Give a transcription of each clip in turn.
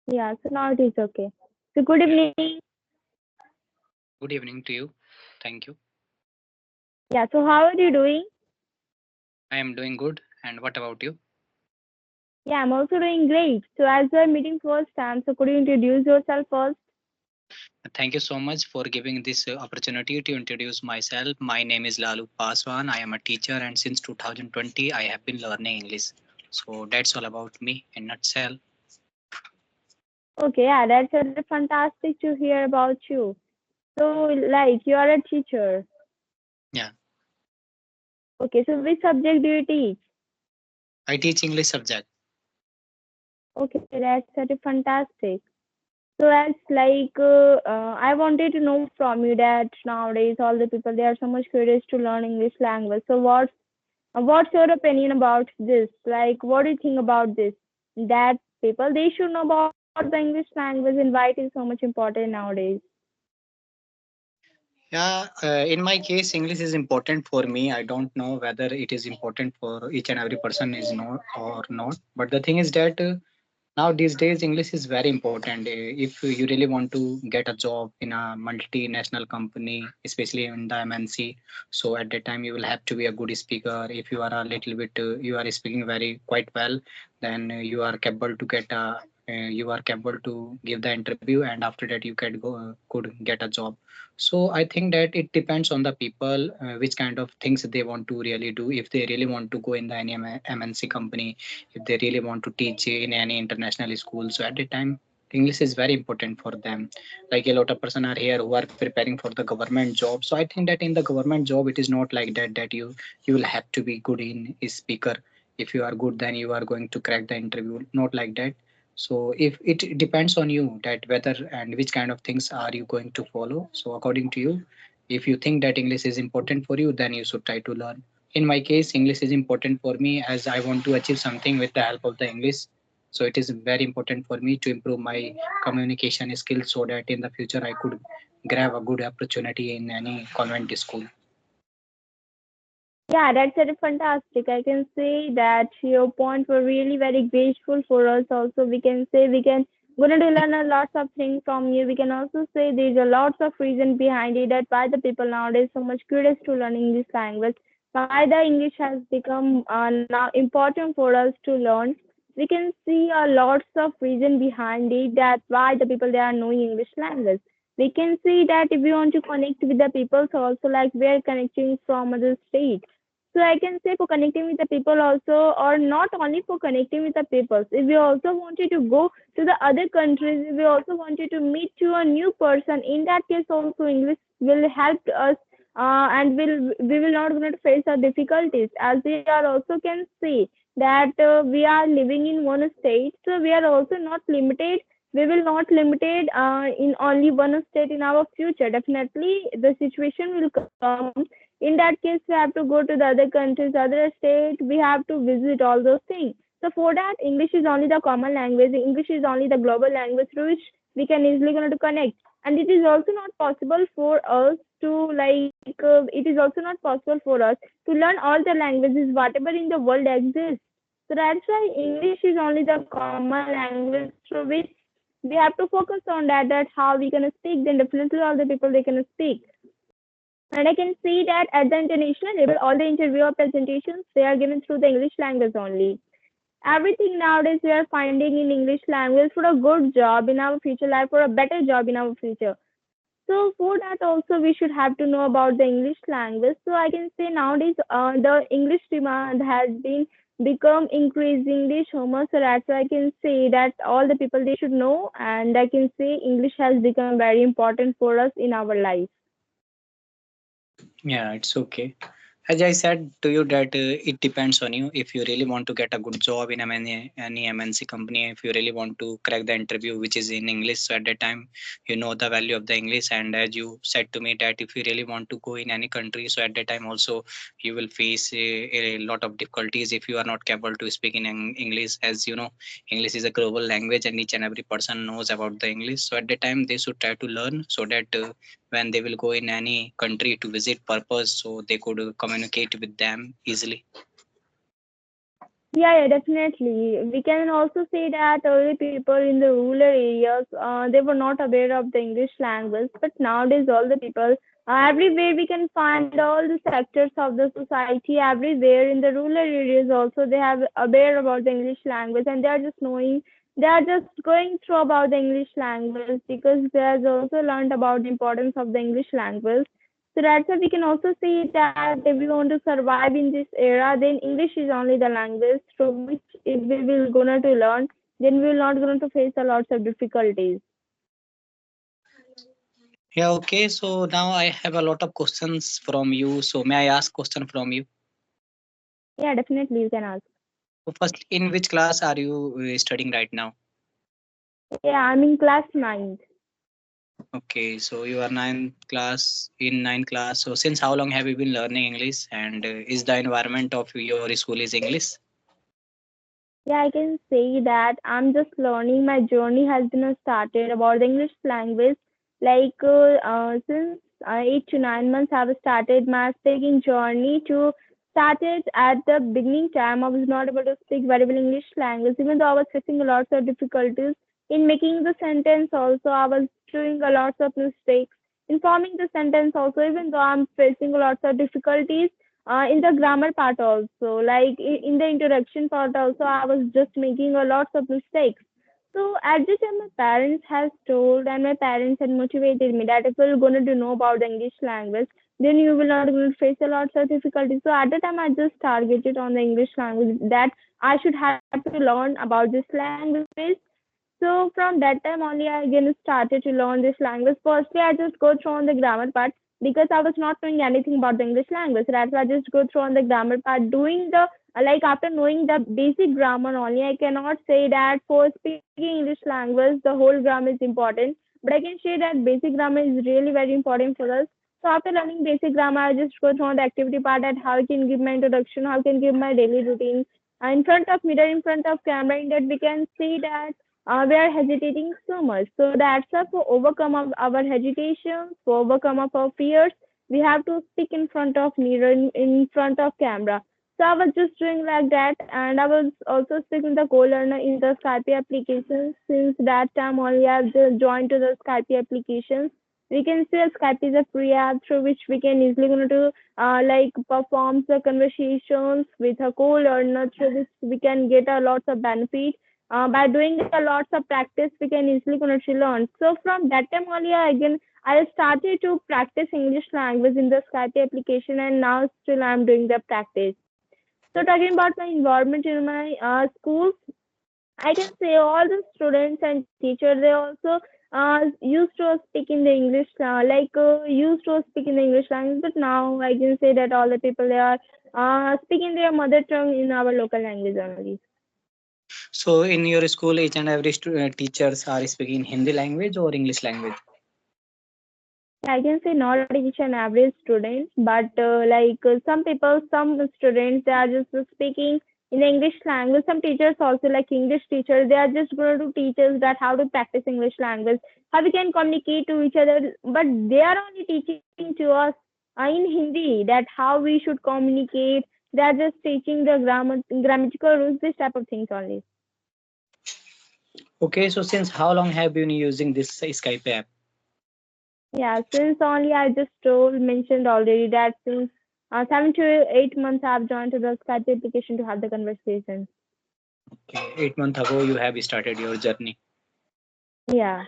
Yeah, so now it is okay. So good evening. Good evening to you. Thank you. Yeah, so how are you doing? I am doing good. And what about you? Yeah, I'm also doing great. So as we're meeting first time, so could you introduce yourself first? Thank you so much for giving this opportunity to introduce myself. My name is Lalu Paswan. I am a teacher, and since 2020, I have been learning English. So that's all about me in nutshell. Okay, yeah, that's really fantastic to hear about you. So like you are a teacher. Yeah, Okay, so which subject do you teach? I teach English subject. Okay, that's very fantastic. So as I wanted to know from you that nowadays all the people they are so much curious to learn English language. So what's your opinion about this? Like, what do you think about this? That people they should know about the English language and why it is so much important nowadays. Yeah, in my case, English is important for me. I don't know whether it is important for each and every person is not or not. But the thing is that now these days English is very important. If you really want to get a job in a multinational company, especially in the MNC, so at that time you will have to be a good speaker. If you are a little bit you are speaking very quite well, then you are capable to get a you are capable to give the interview, and after that you can go could get a job. So I think that it depends on the people which kind of things they want to really do. If they really want to go in the any MNC company, if they really want to teach in any international school, so at the time English is very important for them. Like a lot of person are here who are preparing for the government job, so I think that in the government job it is not like that you will have to be good in a speaker. If you are good, then you are going to crack the interview, not like that. So if it depends on you that whether and which kind of things are you going to follow. So according to you, if you think that English is important for you, then you should try to learn. In my case, English is important for me as I want to achieve something with the help of the English. So it is very important for me to improve my communication skills so that in the future I could grab a good opportunity in any convent school. Yeah, that's very fantastic. I can say that your points were really very grateful for us. Also, we can say we can gonna to learn a lots of things from you. We can also say there's a lots of reason behind it that why the people nowadays so much curious to learning this language. Why the English has become now important for us to learn. We can see a lots of reason behind it that why the people they are knowing English language. We can see that if we want to connect with the people, so also like we are connecting from other states, so I can say for connecting with the people also, or not only for connecting with the people. If we also wanted to go to the other countries, if we also wanted to meet to a new person, in that case also English will help us, and we will not going to face our difficulties. As we are also can see that we are living in one state, so we are also not limited. We will not limited in only one state in our future. Definitely, the situation will come. In that case, we have to go to the other countries, other state. We have to visit all those things. So for that, English is only the common language. English is only the global language through which we can easily going to connect. And it is also not possible for us to it is also not possible for us to learn all the languages whatever in the world exists. So that's why English is only the common language through which we have to focus on that how we gonna speak. Then definitely all the people they can speak. And I can see that at the international level, all the interview or presentations, they are given through the English language only. Everything nowadays we are finding in English language for a good job in our future life, for a better job in our future. So for that also we should have to know about the English language. So I can say nowadays the English demand has been become increasingly so much. So that's why I can say that all the people they should know, and I can say English has become very important for us in our life. Yeah, it's okay. As I said to you that it depends on you. If you really want to get a good job in any MNC company, if you really want to crack the interview which is in English, so at that time you know the value of the English. And as you said to me that if you really want to go in any country, so at that time also you will face a lot of difficulties if you are not capable to speak in English. As you know, English is a global language and each and every person knows about the English. So at that time they should try to learn so that when they will go in any country to visit purpose, so they could communicate with them easily. Yeah, definitely. We can also say that early people in the rural areas, they were not aware of the English language, but nowadays all the people, everywhere we can find all the sectors of the society, everywhere in the rural areas also, they have aware about the English language and they are just knowing, they are just going through about the English language because they have also learned about the importance of the English language. So that's why we can also see that if we want to survive in this era, then English is only the language through which if we will gonna to learn, then we will not going to face a lots of difficulties. Yeah, okay. So now I have a lot of questions from you. So may I ask question from you? Yeah, definitely you can ask. So first, in which class are you studying right now? Yeah, I'm in class ninth. Okay, so you are ninth class. So since how long have you been learning English, and is the environment of your school is English? Yeah, I can say that I'm just learning. My journey has been started about the English language. Since 8 to 9 months, I've started my speaking journey. To started at the beginning time, I was not able to speak very well English language, even though I was facing a lot of difficulties in making the sentence. Also, I was doing a lot of mistakes in forming the sentence. Also, even though I'm facing a lot of difficulties in the grammar part also, like in the introduction part also, I was just making a lots of mistakes. So at the time my parents has told and my parents had motivated me that if you're going to know about the English language, then you will not going to face a lot of difficulties. So at the time I just targeted on the English language, that I should have to learn about this language. So from that time only, I again started to learn this language. Firstly, I just go through on the grammar part because I was not knowing anything about the English language. That's why I just go through on the grammar part, doing the like after knowing the basic grammar only. I cannot say that for speaking English language the whole grammar is important, but I can say that basic grammar is really very important for us. So after learning basic grammar, I just go through on the activity part at how I can give my introduction, how I can give my daily routine. In front of mirror, in front of camera, in that we can see that we are hesitating so much. So that's why for overcome of our hesitations, for overcome of our fears, we have to speak in front of mirror, in front of camera. So I was just doing like that, and I was also speaking the co-learner in the Skype application. Since that time only, I've just joined to the Skype applications. We can say Skype is a free app through which we can easily going to like perform the conversations with a co-learner through which we can get a lots of benefit by doing a lots of practice we can easily going to learn. So from that time only I started to practice English language in the Skype application, and now still I'm doing the practice. So talking about my environment in my schools, I can say all the students and teachers, they also used to speak in the English, used to speak in the English language. But now I can say that all the people they are speaking their mother tongue in our local language only. So in your school, each and every teachers are speaking Hindi language or English language. I can say not each and every student, but some people, some students, they are just speaking in the English language. Some teachers also, like English teachers, they are just going to teach us that how to practice English language, how we can communicate to each other. But they are only teaching to us in Hindi that how we should communicate. They are just teaching the grammatical rules, this type of things only. Okay, so since how long have you been using this Skype app? Yeah, since only I just told mentioned already that since 7 to 8 months I've joined to the Skype application to have the conversation. Okay, 8 months ago you have started your journey. Yeah,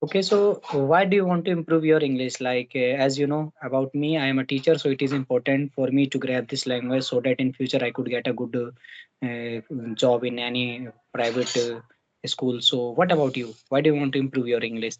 Okay, so why do you want to improve your English? Like, as you know about me, I am a teacher, so it is important for me to grab this language so that in future I could get a good job in any private school. So, what about you? Why do you want to improve your English?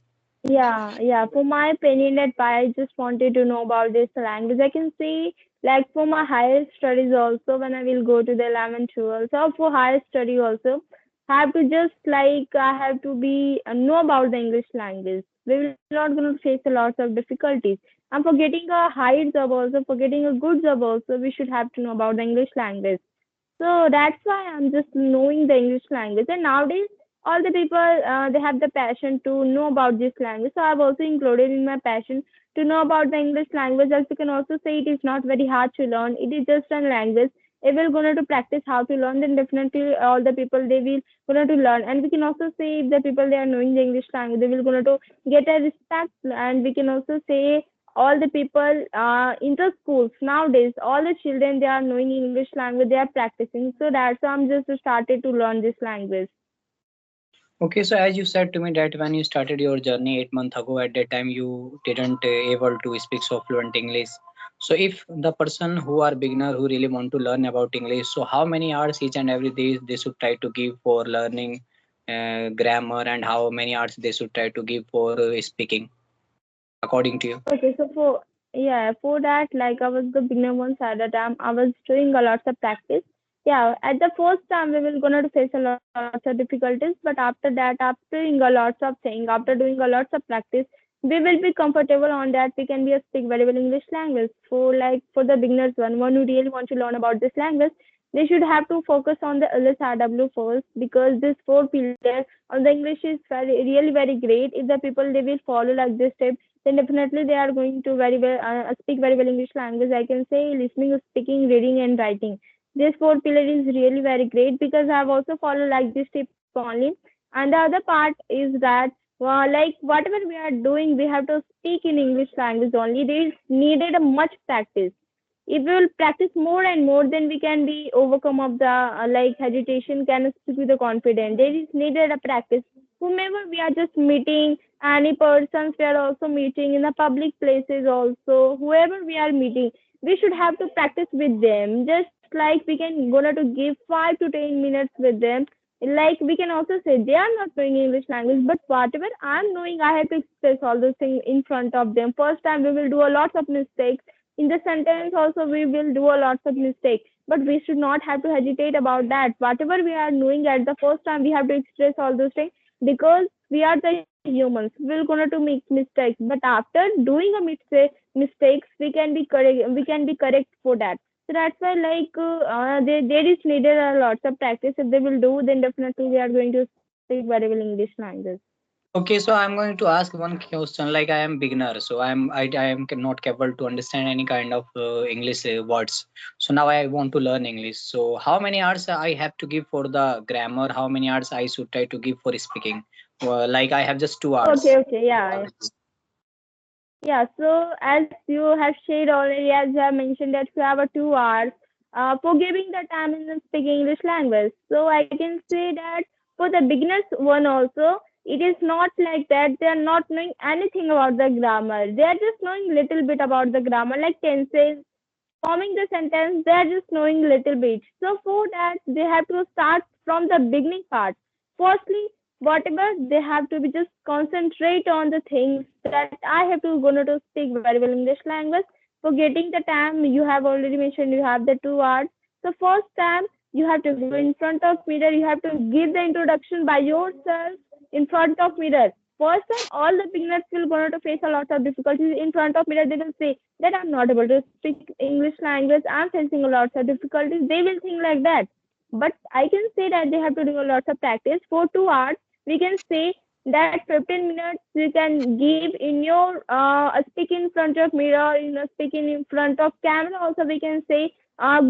yeah. For my opinion, that why I just wanted to know about this language. I can say like for my higher studies also when I will go to the 11th, 12th, so for higher study also, I have to just like I have to be know about the English language. We will not going to face a lot of difficulties. And for getting a higher job also, for getting a good job also, we should have to know about the English language. So that's why I'm just knowing the English language. And nowadays, all the people they have the passion to know about this language. So I've also included in my passion to know about the English language. As you can also say, it is not very hard to learn. It is just a language. if we're going to practice how to learn, then definitely all the people they will going to learn. And we can also say if the people they are knowing the English language, they will going to get a respect. And we can also say all the people in the schools nowadays, all the children they are knowing English language, they are practicing. So that's why I'm just started to learn this language. Okay, so as you said to me that when you started your journey 8 months ago, at that time you didn't able to speak so fluent English. So if the person who are beginner who really want to learn about English, so how many hours each and every day they should try to give for learning grammar, and how many hours they should try to give for speaking, according to you? Okay, so for that, like I was the beginner once at a time, I was doing a lots of practice. Yeah, at the first time we will gonna to face a lots of difficulties, but after that, after doing a lots of thing, after doing a lots of practice, we will be comfortable on that. We can be a speak very well English language. For the beginners one who really want to learn about this language, they should have to focus on the LSRW first, because this four pillar on the English is really very great. If the people they will follow like this step, then definitely they are going to very well speak very well English language. I can say listening, speaking, reading, and writing. This four pillar is really very great, because I have also followed like this tip only. And the other part is that like whatever we are doing, we have to speak in English language only. There is needed a much practice. If we will practice more and more, then we can be overcome of the like hesitation, can speak with the confidence. There is needed a practice. Whomever we are just meeting, any persons we are also meeting in the public places also, whoever we are meeting, we should have to practice with them. Just like we can gonna to give 5 to 10 minutes with them. Like we can also say they are not knowing English language, but whatever I'm knowing, I have to express all those things in front of them. First time we will do a lot of mistakes in the sentence also, we will do a lots of mistakes, but we should not have to hesitate about that. Whatever we are doing at the first time, we have to express all those things, because we are the humans, we're going to make mistakes, but after doing a mistakes, we can be correct for that. So that's why there is needed a lots of practice. If they will do, then definitely we are going to speak very well English language. Okay, so I'm going to ask one question. Like I am beginner, so I am not capable to understand any kind of English words. So now I want to learn English. So how many hours I have to give for the grammar? How many hours I should try to give for speaking? Like I have just 2 hours. Okay, yeah. Yeah, so as you have shared already, as you have mentioned that you have a 2 hours for giving the time in the speaking English language. So I can say that for the beginners one also, it is not like that. They are not knowing anything about the grammar. They are just knowing little bit about the grammar, like tenses, forming the sentence. They are just knowing little bit. So for that, they have to start from the beginning part. Firstly, whatever they have to be just concentrate on the things that I have to gonna to speak very well English language. For getting the time, you have already mentioned you have the 2 hours. So first time you have to go in front of mirror. You have to give the introduction by yourself in front of mirror. First time, all the beginners will going to face a lot of difficulties in front of mirror. They will say that I'm not able to speak English language. I'm facing a lot of difficulties. They will think like that. But I can say that they have to do a lot of practice for 2 hours. We can say that 15 minutes you can give in your speak in front of mirror, speaking in front of camera. Also, we can say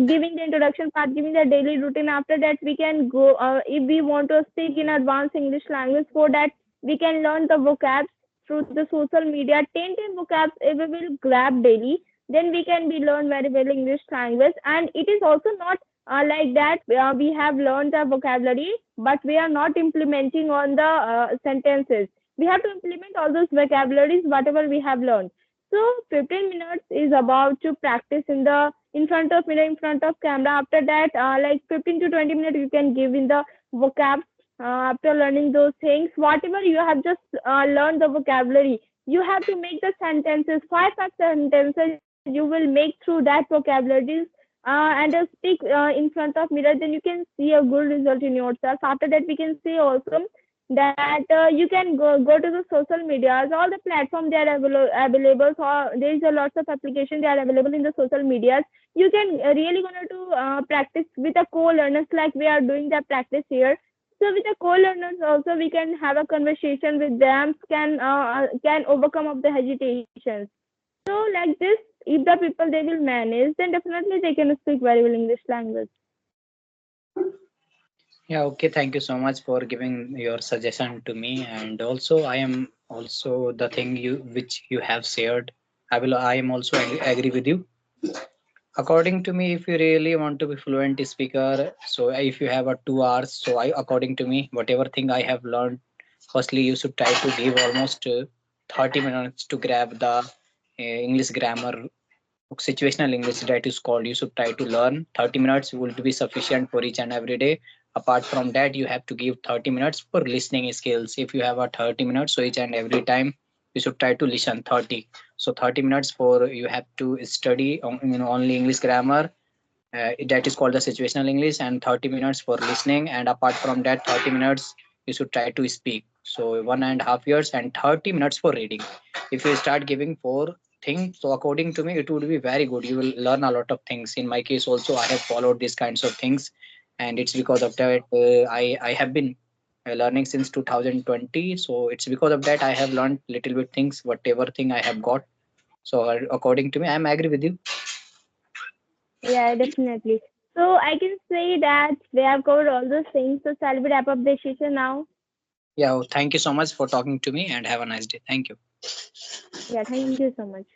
giving the introduction part, giving the daily routine. After that, we can go if we want to speak in advanced English language. For that, we can learn the vocabs through the social media. 10 vocabs if we will grab daily, then we can be learn very well English language. And it is also not like that we have learned the vocabulary, but we are not implementing on the sentences. We have to implement all those vocabularies whatever we have learned. So 15 minutes is about to practice in front of mirror, in front of camera. After that, like 15 to 20 minutes you can give in the vocab. After learning those things, whatever you have just learned the vocabulary, you have to make the sentences, five sentences you will make through that vocabularies, and speak in front of mirror. Then you can see a good result in yourself. After that, we can say also that you can go to the social medias, all the platforms they are available. So there is a lots of application they are available in the social medias. You can really gonna to practice with a co-learners, like we are doing the practice here. So with the co-learners also we can have a conversation with them, can overcome of the hesitations. So like this, if the people they will manage, then definitely they can speak very well English language. Yeah, okay. Thank you so much for giving your suggestion to me. And also, I am also the thing you which you have shared. I am also agree with you. According to me, if you really want to be fluent speaker, so if you have a 2 hours, so according to me, whatever thing I have learned, firstly you should try to give almost 30 minutes to grab the English grammar situational English that is called. You should try to learn. 30 minutes will be sufficient for each and every day. Apart from that, you have to give 30 minutes for listening skills. If you have a 30 minutes, so each and every time you should try to listen 30. So 30 minutes for you have to study only English grammar, that is called the situational English, and 30 minutes for listening, and apart from that 30 minutes you should try to speak. So 1.5 years and 30 minutes for reading. If you start giving four things, so according to me it would be very good. You will learn a lot of things. In my case also, I have followed these kinds of things, and it's because of that I have been learning since 2020. So it's because of that I have learned little bit things, whatever thing I have got. So according to me, I am agree with you. Yeah, definitely. So I can say that we have covered all those things. So shall we wrap up the session now? Yeah, thank you so much for talking to me, and have a nice day. Thank you. Yeah, thank you so much.